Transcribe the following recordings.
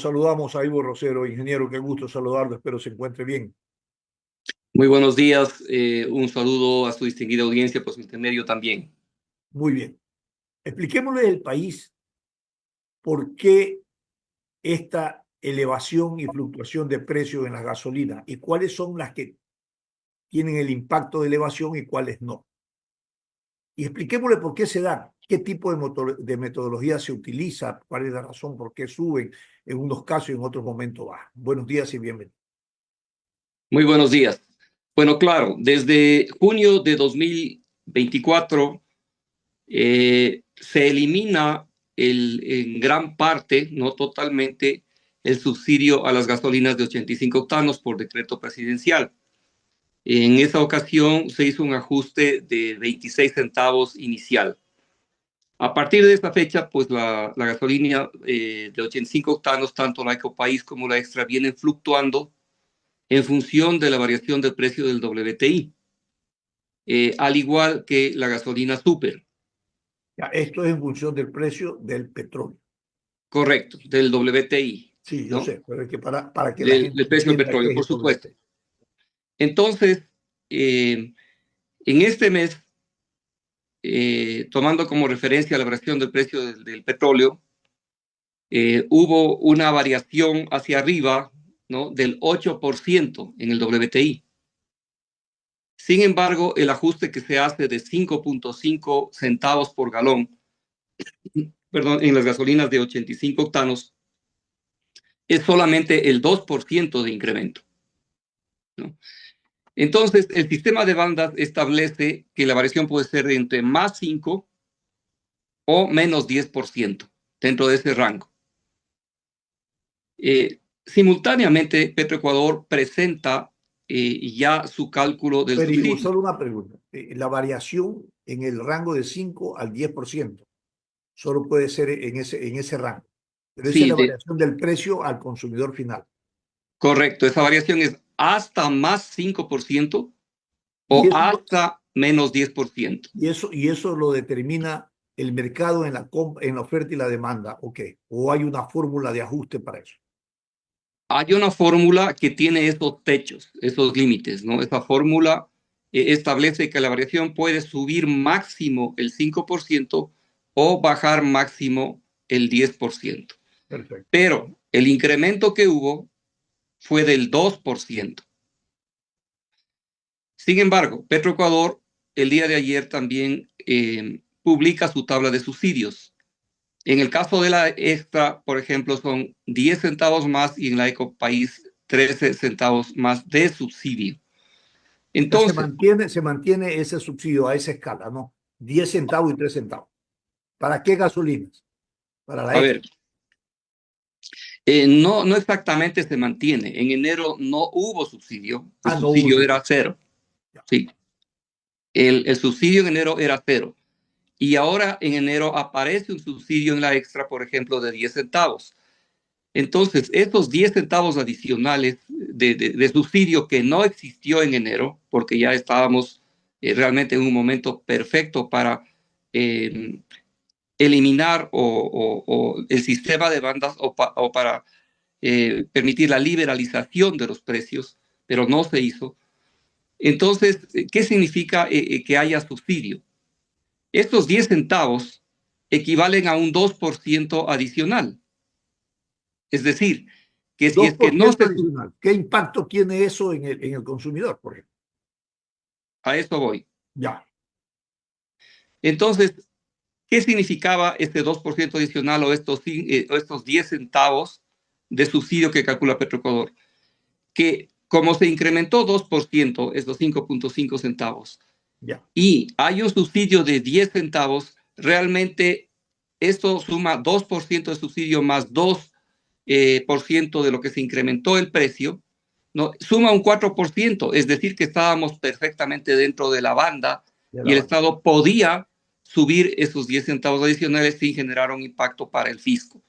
Saludamos a Ivo Rosero, ingeniero, qué gusto saludarlo, espero se encuentre bien. Muy buenos días, un saludo a su distinguida audiencia por su intermedio también. Muy bien. Expliquémosle al país por qué esta elevación y fluctuación de precios en las gasolinas y cuáles son las que tienen el impacto de elevación y cuáles no. Y expliquémosle por qué se dan, qué tipo de metodología se utiliza, cuál es la razón por qué suben en unos casos y en otros momentos bajan. Buenos días y bienvenidos. Muy buenos días. Bueno, claro, desde junio de 2024 se elimina en gran parte, no totalmente, el subsidio a las gasolinas de 85 octanos por decreto presidencial. En esa ocasión se hizo un ajuste de 26 centavos inicial. A partir de esta fecha, pues la gasolina de 85 octanos, tanto la Ecopaís como la Extra, vienen fluctuando en función de la variación del precio del WTI, al igual que la gasolina super. Ya, esto es en función del precio del petróleo. Correcto, del WTI, Sí, yo ¿no? sé, pero es que para que la gente Del precio del entienda qué petróleo, es por el supuesto. WT. Entonces, en este mes, tomando como referencia la variación del precio del petróleo, hubo una variación hacia arriba, ¿no?, del 8% en el WTI. Sin embargo, el ajuste que se hace de 5.5 centavos por galón, perdón, en las gasolinas de 85 octanos, es solamente el 2% de incremento, ¿no? Entonces, el sistema de bandas establece que la variación puede ser de entre más 5 o menos 10% dentro de ese rango. Simultáneamente, Petroecuador presenta ya su cálculo del Pero subsidio. solo una pregunta. La variación en el rango de 5 al 10% solo puede ser en ese rango. Pero esa es Sí, la variación del precio al consumidor final. correcto. Esa variación es hasta más 5% Y o eso, hasta menos 10%. y eso lo determina el mercado en la oferta y la demanda. ¿Ok? ¿O hay una fórmula de ajuste para eso? Hay una fórmula que tiene esos techos, esos límites, ¿no? Esa fórmula establece que la variación puede subir máximo el 5% o bajar máximo el 10%. Perfecto. Pero el incremento que hubo fue del 2%. Sin embargo, Petroecuador el día de ayer también publica su tabla de subsidios. En el caso de la Extra, por ejemplo, son 10 centavos más y en la Ecopaís 13 centavos más de subsidio. Ya Entonces, se mantiene ese subsidio a esa escala, ¿no? 10 centavos y 3 centavos. ¿Para qué gasolinas? Para la a ver, extra. no exactamente se mantiene. En enero no hubo subsidio, el Ah, no hubo subsidio era subsidio. cero. Ya. Sí, el subsidio en enero era cero. Y ahora en enero aparece un subsidio en la Extra, por ejemplo, de 10 centavos. Entonces, estos 10 centavos adicionales de subsidio que no existió en enero, porque ya estábamos realmente en un momento perfecto para eh, eliminar o el sistema de bandas o para permitir la liberalización de los precios, pero no se hizo. Entonces, ¿qué significa que haya subsidio? Estos 10 centavos equivalen a un 2% adicional. Es decir, que si dos es que por no ciento se... adicional. ¿Qué impacto tiene eso en el consumidor, por ejemplo? A eso voy. Ya. Entonces, ¿qué significaba este 2% adicional o estos 10 centavos de subsidio que calcula Petroecuador? Que como se incrementó 2%, estos 5.5 centavos, Ya. y hay un subsidio de 10 centavos, realmente esto suma 2% de subsidio más 2% de lo que se incrementó el precio, ¿no? Suma un 4%, es decir, que estábamos perfectamente dentro de la banda De y la el banda. Estado podía subir esos 10 centavos adicionales sin generar un impacto para el fisco.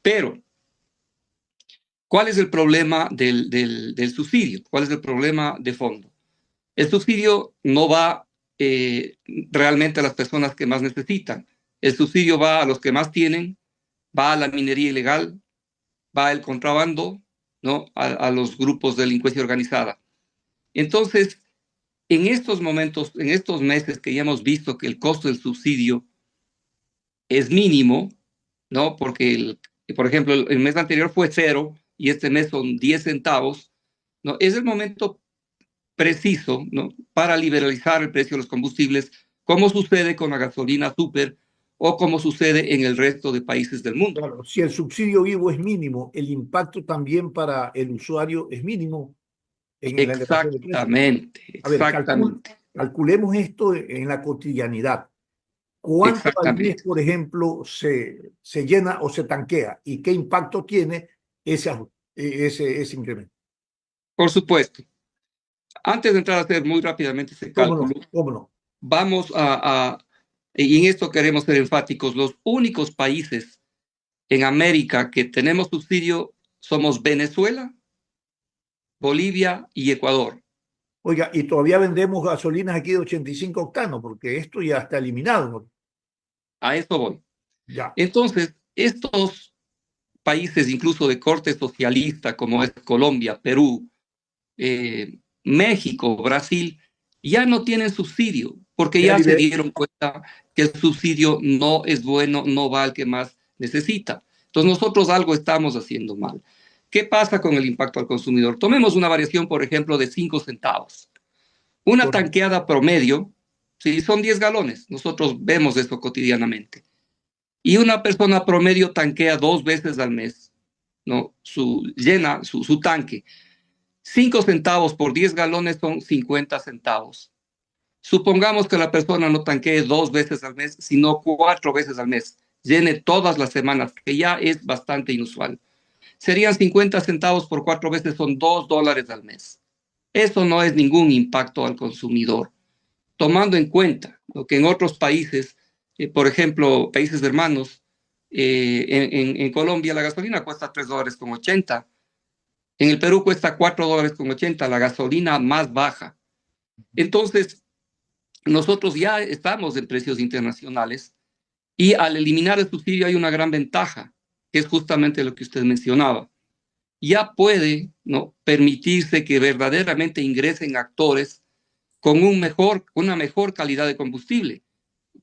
Pero, ¿cuál es el problema del subsidio? ¿Cuál es el problema de fondo? El subsidio no va realmente a las personas que más necesitan. El subsidio va a los que más tienen, va a la minería ilegal, va el contrabando, ¿no? A los grupos de delincuencia organizada. Entonces, en estos momentos, en estos meses que ya hemos visto que el costo del subsidio es mínimo, ¿no? Porque, por ejemplo, el mes anterior fue 0 y este mes son 10 centavos, ¿no? Es el momento preciso, ¿no? Para liberalizar el precio de los combustibles, como sucede con la gasolina super o como sucede en el resto de países del mundo. Claro, si el subsidio vivo es mínimo, el impacto también para el usuario es mínimo en la elevación de precios. Exactamente, A ver, exactamente, calculemos esto en la cotidianidad. ¿Cuánto al mes, exactamente. por ejemplo, se llena o se tanquea? ¿Y qué impacto tiene ese incremento? Por supuesto. Antes de entrar a hacer muy rápidamente ese ¿Cómo no? cálculo, ¿Cómo no? vamos y en esto queremos ser enfáticos, los únicos países en América que tenemos subsidio somos Venezuela, Bolivia y Ecuador. Oiga, y todavía vendemos gasolinas aquí de 85 octanos, porque esto ya está eliminado, ¿no? A eso voy. Ya. Entonces, estos países incluso de corte socialista como es Colombia, Perú, México, Brasil, ya no tienen subsidio porque Ya ya se liber- dieron cuenta que el subsidio no es bueno, no va al que más necesita. Entonces nosotros algo estamos haciendo mal. ¿Qué pasa con el impacto al consumidor? Tomemos una variación, por ejemplo, de 5 centavos. Una Correcto. tanqueada promedio, si son 10 galones, nosotros vemos esto cotidianamente. Y una persona promedio tanquea 2 veces al mes, ¿no? Llena su tanque. 5 centavos por 10 galones son 50 centavos. Supongamos que la persona no tanquee 2 veces al mes, sino 4 veces al mes, llene todas las semanas, que ya es bastante inusual. Serían 50 centavos por 4 veces, son $2 al mes. Eso no es ningún impacto al consumidor, tomando en cuenta lo que en otros países, por ejemplo, países hermanos, en Colombia la gasolina cuesta $3,80. En el Perú cuesta $4,80, la gasolina más baja. Entonces, nosotros ya estamos en precios internacionales y al eliminar el subsidio hay una gran ventaja, que es justamente lo que usted mencionaba. Ya puede, ¿no?, permitirse que verdaderamente ingresen actores con una mejor calidad de combustible.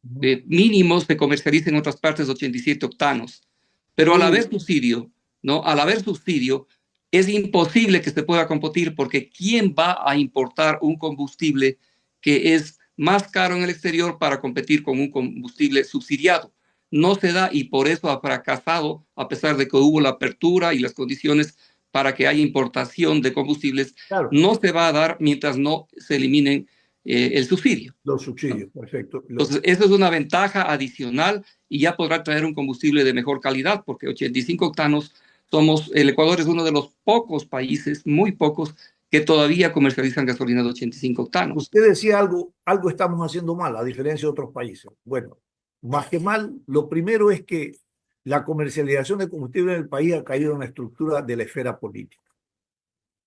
Mínimos se comercializa en otras partes de 87 octanos. Pero al haber subsidio, ¿no? Al haber subsidio, es imposible que se pueda competir porque ¿quién va a importar un combustible que es más caro en el exterior para competir con un combustible subsidiado? No se da y por eso ha fracasado, a pesar de que hubo la apertura y las condiciones para que haya importación de combustibles, Claro, no se va a dar mientras no se eliminen el subsidio, los ¿no? subsidios, perfecto. Entonces, eso es una ventaja adicional y ya podrá traer un combustible de mejor calidad, porque 85 octanos el Ecuador es uno de los pocos países, muy pocos, que todavía comercializan gasolina de 85 octanos. Usted decía algo estamos haciendo mal, a diferencia de otros países. Bueno, más que mal, lo primero es que la comercialización de combustible en el país ha caído en la estructura de la esfera política.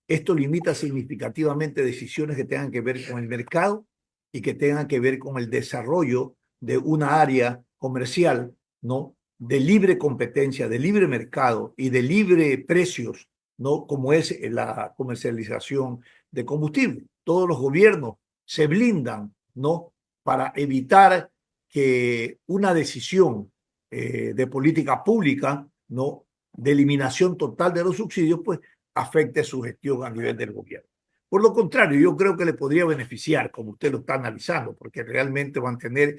Esto limita significativamente decisiones que tengan que ver con el mercado y que tengan que ver con el desarrollo de una área comercial, ¿no? De libre competencia, de libre mercado y de libre precios, ¿no? Como es la comercialización de combustible. Todos los gobiernos se blindan, ¿no? Para evitar que una decisión de política pública, ¿no? De eliminación total de los subsidios, pues afecte su gestión a nivel del gobierno. Por lo contrario, yo creo que le podría beneficiar, como usted lo está analizando, porque realmente mantener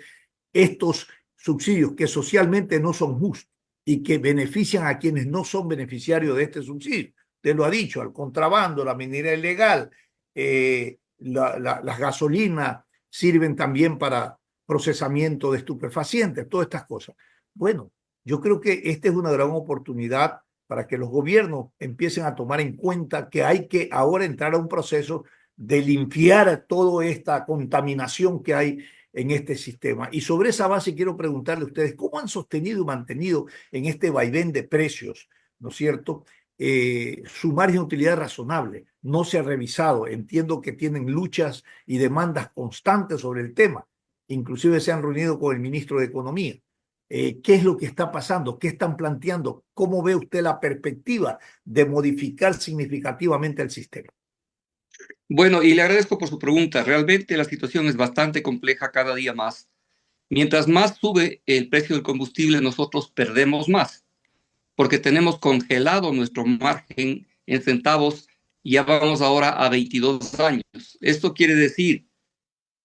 estos subsidios que socialmente no son justos y que benefician a quienes no son beneficiarios de este subsidio. Usted lo ha dicho, al contrabando, la minería ilegal, las gasolinas sirven también para procesamiento de estupefacientes, todas estas cosas. Bueno, yo creo que esta es una gran oportunidad para que los gobiernos empiecen a tomar en cuenta que hay que ahora entrar a un proceso de limpiar toda esta contaminación que hay en este sistema. Y sobre esa base quiero preguntarle a ustedes, ¿cómo han sostenido y mantenido en este vaivén de precios, ¿no es cierto?, su margen de utilidad razonable? No se ha revisado. Entiendo que tienen luchas y demandas constantes sobre el tema. Inclusive se han reunido con el ministro de Economía. ¿Qué es lo que está pasando? ¿Qué están planteando? ¿Cómo ve usted la perspectiva de modificar significativamente el sistema? Bueno, y le agradezco por su pregunta. Realmente la situación es bastante compleja cada día más. Mientras más sube el precio del combustible, nosotros perdemos más, porque tenemos congelado nuestro margen en centavos y ya vamos ahora a 22 años. Esto quiere decir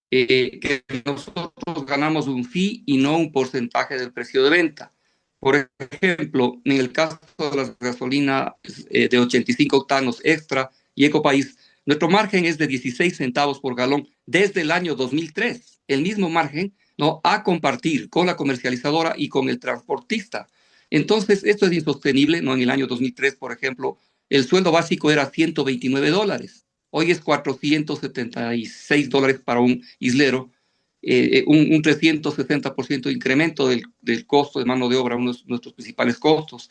que nosotros ganamos un fee y no un porcentaje del precio de venta. Por ejemplo, en el caso de las gasolinas de 85 octanos extra y Ecopaís, nuestro margen es de 16 centavos por galón desde el año 2003. El mismo margen, ¿no?, a compartir con la comercializadora y con el transportista. Entonces, esto es insostenible, ¿no? En el año 2003, por ejemplo, el sueldo básico era $129. Hoy es $476 para un islero, un 360% de incremento del costo de mano de obra, uno de nuestros principales costos.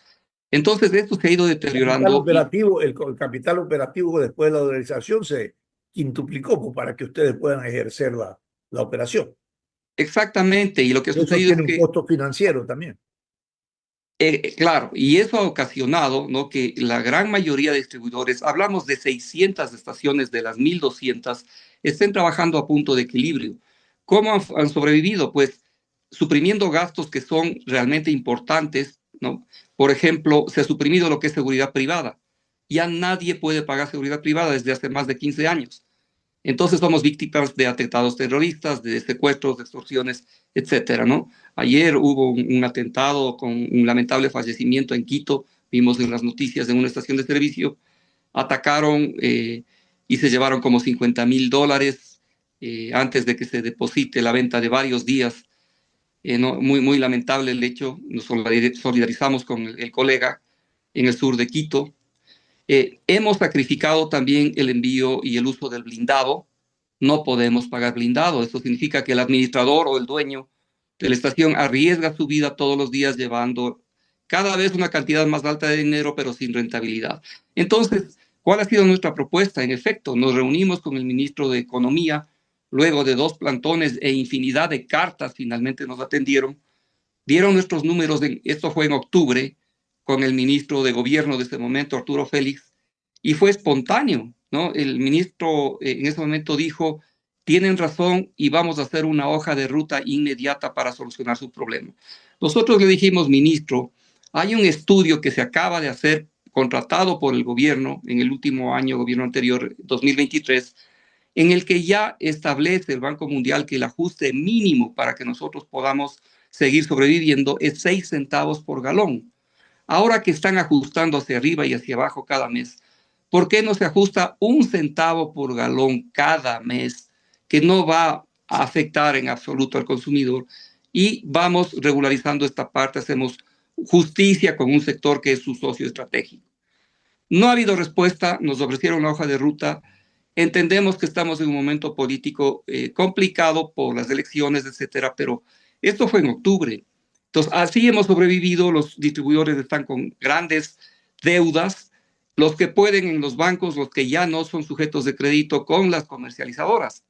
Entonces, esto se ha ido deteriorando y El capital operativo después de la dolarización se quintuplicó pues, para que ustedes puedan ejercer la operación. exactamente, y lo que ha Eso sucedido es tiene un que, costo financiero también. claro, y eso ha ocasionado, ¿no?, que la gran mayoría de distribuidores, hablamos de 600 estaciones de las 1.200, estén trabajando a punto de equilibrio. ¿Cómo han sobrevivido? Pues suprimiendo gastos que son realmente importantes, ¿no? Por ejemplo, se ha suprimido lo que es seguridad privada. Ya nadie puede pagar seguridad privada desde hace más de 15 años. Entonces somos víctimas de atentados terroristas, de secuestros, de extorsiones, etcétera, ¿no? Ayer hubo un atentado con un lamentable fallecimiento en Quito, vimos en las noticias en una estación de servicio, atacaron y se llevaron como $50,000 antes de que se deposite la venta de varios días. No, muy lamentable el hecho, nos solidarizamos con el colega en el sur de Quito. Hemos sacrificado también el envío y el uso del blindado. No podemos pagar blindado. Eso significa que el administrador o el dueño de la estación arriesga su vida todos los días llevando cada vez una cantidad más alta de dinero, pero sin rentabilidad. Entonces, ¿cuál ha sido nuestra propuesta? En efecto, nos reunimos con el ministro de Economía, luego de 2 plantones e infinidad de cartas, finalmente nos atendieron, dieron nuestros números, esto fue en octubre, con el ministro de Gobierno de ese momento, Arturo Félix, y fue espontáneo, ¿no? El ministro en ese momento dijo, tienen razón y vamos a hacer una hoja de ruta inmediata para solucionar su problema. Nosotros le dijimos, ministro, hay un estudio que se acaba de hacer, contratado por el gobierno en el último año, gobierno anterior, 2023, en el que ya establece el Banco Mundial que el ajuste mínimo para que nosotros podamos seguir sobreviviendo es 6 centavos por galón. Ahora que están ajustando hacia arriba y hacia abajo cada mes, ¿por qué no se ajusta 1 centavo por galón cada mes, que no va a afectar en absoluto al consumidor? Y vamos regularizando esta parte, hacemos justicia con un sector que es su socio estratégico. No ha habido respuesta, nos ofrecieron una hoja de ruta. Entendemos que estamos en un momento político complicado por las elecciones, etcétera, pero esto fue en octubre. Entonces, así hemos sobrevivido. Los distribuidores están con grandes deudas, los que pueden en los bancos, los que ya no son sujetos de crédito con las comercializadoras.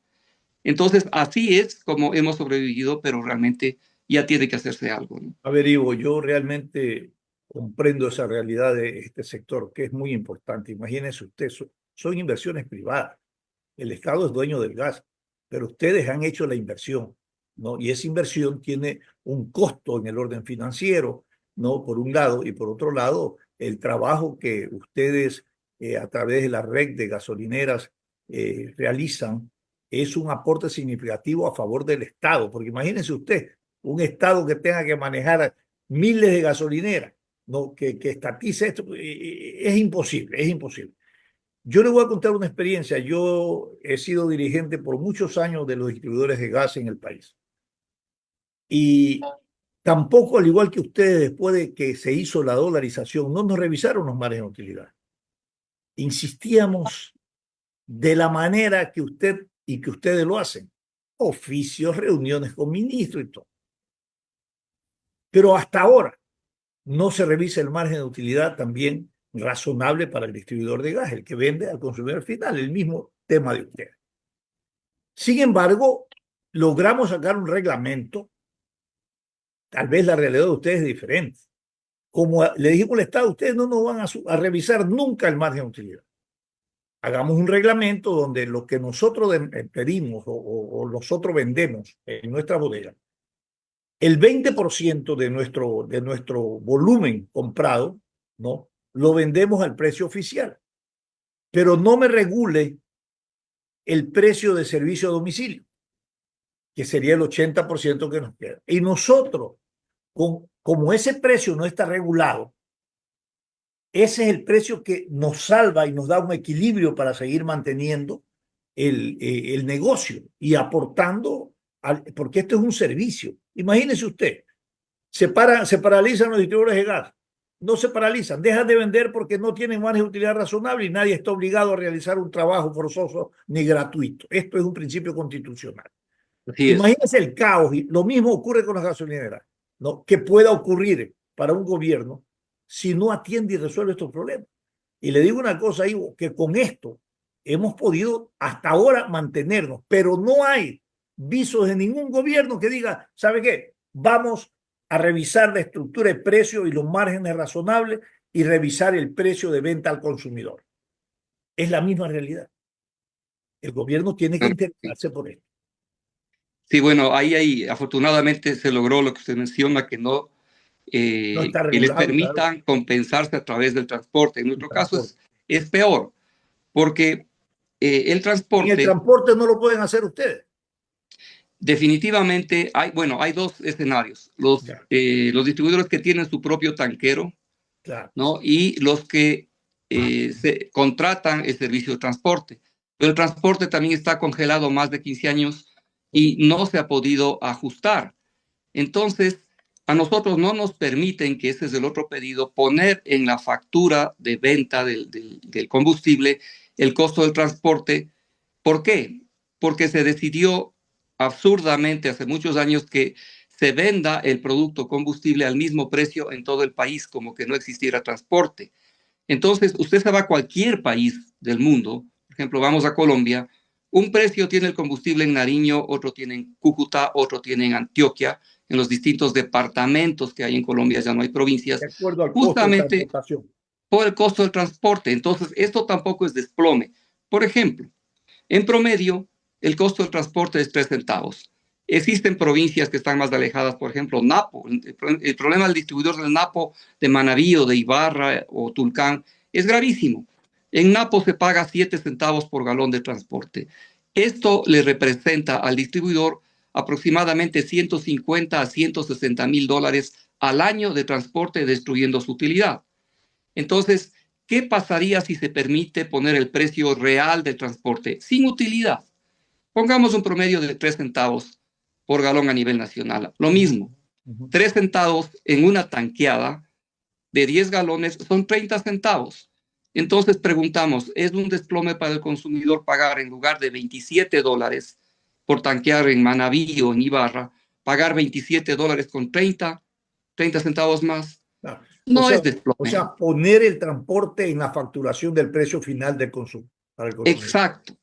Entonces, así es como hemos sobrevivido, pero realmente ya tiene que hacerse algo, ¿no? A ver, Ivo, yo realmente comprendo esa realidad de este sector, que es muy importante. Imagínense usted, son inversiones privadas. El Estado es dueño del gas, pero ustedes han hecho la inversión, ¿no? Y esa inversión tiene un costo en el orden financiero, ¿no? Por un lado, y por otro lado, el trabajo que ustedes a través de la red de gasolineras realizan es un aporte significativo a favor del Estado, porque imagínense usted, un Estado que tenga que manejar miles de gasolineras, ¿no? Que estatice esto, es imposible, es imposible. Yo le voy a contar una experiencia. Yo he sido dirigente por muchos años de los distribuidores de gas en el país. Y tampoco, al igual que ustedes, después de que se hizo la dolarización, no nos revisaron los márgenes de utilidad. Insistíamos de la manera que usted y que ustedes lo hacen. Oficios, reuniones con ministros y todo. Pero hasta ahora no se revisa el margen de utilidad también razonable para el distribuidor de gas, el que vende al consumidor final, el mismo tema de ustedes. Sin embargo, logramos sacar un reglamento Tal vez la realidad de ustedes es diferente. Como le dijimos al Estado, ustedes no nos van a revisar nunca el margen de utilidad. Hagamos un reglamento donde lo que nosotros pedimos o nosotros vendemos en nuestra bodega, el 20% de nuestro volumen comprado, ¿no? Lo vendemos al precio oficial, pero no me regule el precio de servicio a domicilio, que sería el 80% que nos queda. Y nosotros, como ese precio no está regulado, ese es el precio que nos salva y nos da un equilibrio para seguir manteniendo el negocio y aportando, porque esto es un servicio. Imagínese usted, se paralizan los distribuidores de gas, no se paralizan, dejan de vender porque no tienen margen de utilidad razonable y nadie está obligado a realizar un trabajo forzoso ni gratuito. Esto es un principio constitucional. Así es. Imagínese el caos, y lo mismo ocurre con las gasolineras, ¿no? Que pueda ocurrir para un gobierno si no atiende y resuelve estos problemas. Y le digo una cosa, Ivo, que con esto hemos podido hasta ahora mantenernos, pero no hay visos de ningún gobierno que diga, ¿sabe qué? Vamos a revisar la estructura de precios y los márgenes razonables y revisar el precio de venta al consumidor. Es la misma realidad. El gobierno tiene que interesarse por esto. Sí, bueno, ahí afortunadamente se logró lo que usted menciona, que no, No está que les regulado, claro. permitan compensarse a través del transporte. En nuestro caso es peor, porque el En el transporte, transporte no lo pueden hacer ustedes. definitivamente, hay dos escenarios. Los distribuidores que tienen su propio tanquero, Claro. ¿no? Y los que se contratan el servicio de transporte. Pero el transporte también está congelado más de 15 años y no se ha podido ajustar. Entonces, a nosotros no nos permiten, que ese es el otro pedido, poner en la factura de venta del combustible el costo del transporte. ¿Por qué? Porque se decidió absurdamente hace muchos años que se venda el producto combustible al mismo precio en todo el país, como que no existiera transporte. Entonces, usted se va a cualquier país del mundo, por ejemplo, vamos a Colombia, un precio tiene el combustible en Nariño, otro tiene en Cúcuta, otro tiene en Antioquia, en los distintos departamentos que hay en Colombia, ya no hay provincias, De acuerdo al costo de justamente transportación. por el costo del transporte. Entonces, esto tampoco es desplome. Por ejemplo, en promedio, el costo del transporte es 3 centavos. Existen provincias que están más alejadas, por ejemplo, Napo. El problema del distribuidor del Napo, de Manabí o de Ibarra o Tulcán, es gravísimo. En Napo se paga 7 centavos por galón de transporte. Esto le representa al distribuidor aproximadamente 150 a 160 mil dólares al año de transporte, destruyendo su utilidad. Entonces, ¿qué pasaría si se permite poner el precio real del transporte sin utilidad? Pongamos un promedio de 3 centavos por galón a nivel nacional. Lo mismo, 3 centavos en una tanqueada de 10 galones son 30 centavos. Entonces preguntamos, ¿es un desplome para el consumidor pagar en lugar de 27 dólares por tanquear en Manabí o en Ibarra, pagar 27 dólares con 30 centavos más? Claro. No es desplome. Poner el transporte en la facturación del precio final del consumo, para el consumidor. Exacto.